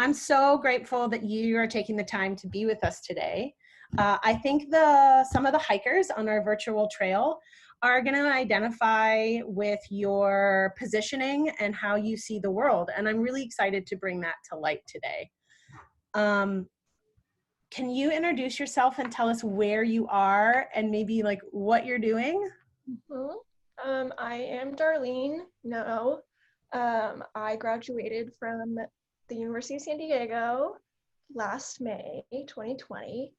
I'm so grateful that you are taking the time to be with us today. I think some of the hikers on our virtual trail are going to identify with your positioning and how you see the world. And I'm really excited to bring that to light today. Can you introduce yourself and tell us where you are and maybe like what you're doing? I am Darlene. No, I graduated from the University of San Diego last May 2020.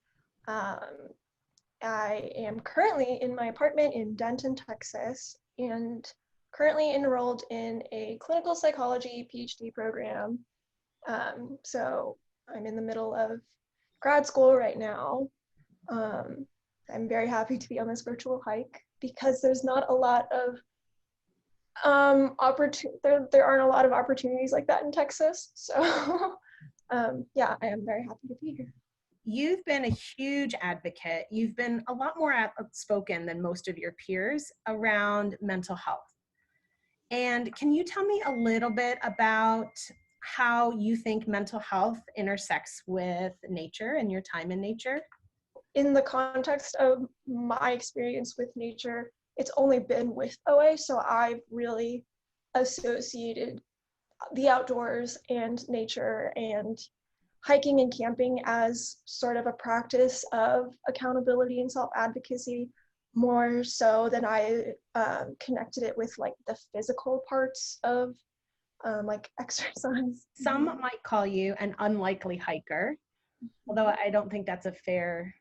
I am currently in my apartment in Denton, Texas, and currently enrolled in a clinical psychology PhD program. So I'm in the middle of grad school right now. I'm very happy to be on this virtual hike because there's not a lot of there aren't a lot of opportunities like that in Texas. So yeah, I am very happy to be here. You've been a huge advocate. You've been a lot more outspoken than most of your peers around mental health. And can you tell me a little bit about how you think mental health intersects with nature and your time in nature? In the context of my experience with nature, it's only been with OA, so I've really associated the outdoors and nature and hiking and camping as sort of a practice of accountability and self-advocacy, more so than I connected it with like the physical parts of like exercise. Some might call you an unlikely hiker, although I don't think that's a fair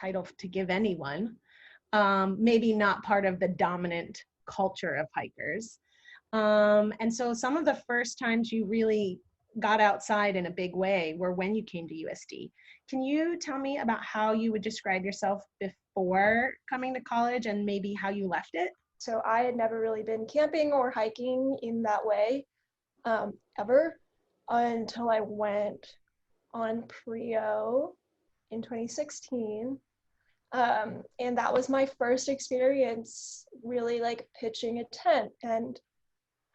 title to give anyone. Maybe not part of the dominant culture of hikers. And so some of the first times you really got outside in a big way were when you came to USD. Can you tell me about how you would describe yourself before coming to college and maybe how you left it? So I had never really been camping or hiking in that way ever until I went on Prio in 2016. And that was my first experience really like pitching a tent and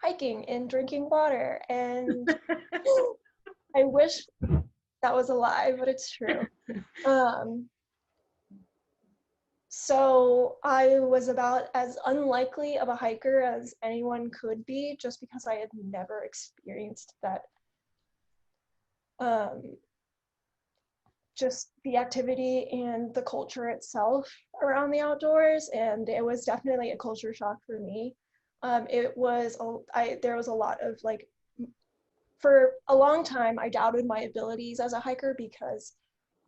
hiking and drinking water. And I wish that was a lie, but it's true. So I was about as unlikely of a hiker as anyone could be, just because I had never experienced that. Just the activity and the culture itself around the outdoors, and it was definitely a culture shock for me. There was a lot of like, for a long time, I doubted my abilities as a hiker because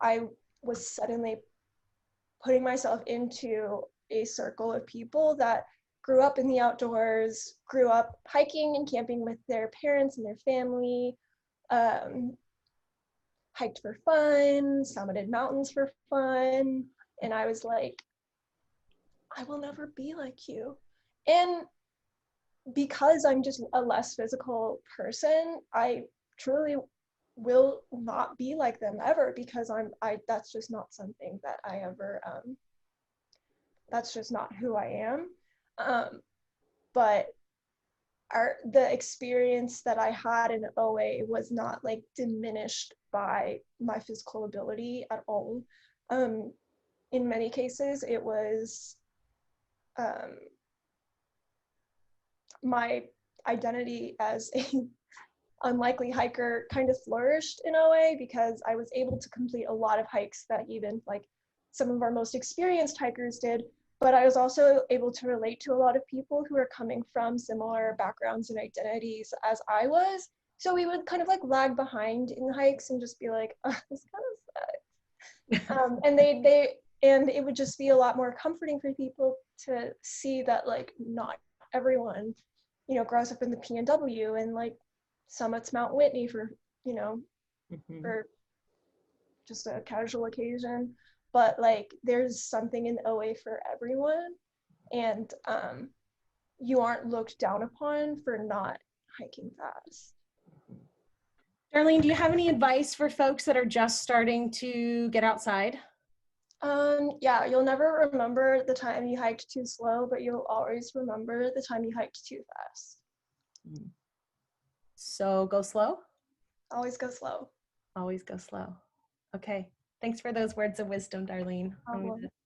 I was suddenly putting myself into a circle of people that grew up in the outdoors, grew up hiking and camping with their parents and their family, hiked for fun, summited mountains for fun. And I was like, I will never be like you. And because I'm just a less physical person, I truly will not be like them ever, because that's just not something that I ever, that's just not who I am. But the experience that I had in OA was not like diminished by my physical ability at all. In many cases, it was my identity as a unlikely hiker kind of flourished in OA, because I was able to complete a lot of hikes that even like some of our most experienced hikers did, but I was also able to relate to a lot of people who are coming from similar backgrounds and identities as I was. So we would kind of like lag behind in hikes and just be like, oh, this kind of sucks. And it would just be a lot more comforting for people to see that like not everyone, grows up in the PNW and like summits Mount Whitney for, for just a casual occasion. But like there's something in OA for everyone, and you aren't looked down upon for not hiking fast. Darlene, do you have any advice for folks that are just starting to get outside? Yeah, you'll never remember the time you hiked too slow, but you'll always remember the time you hiked too fast. So go slow? Always go slow. Always go slow. Okay. Thanks for those words of wisdom, Darlene. I'm Problem. gonna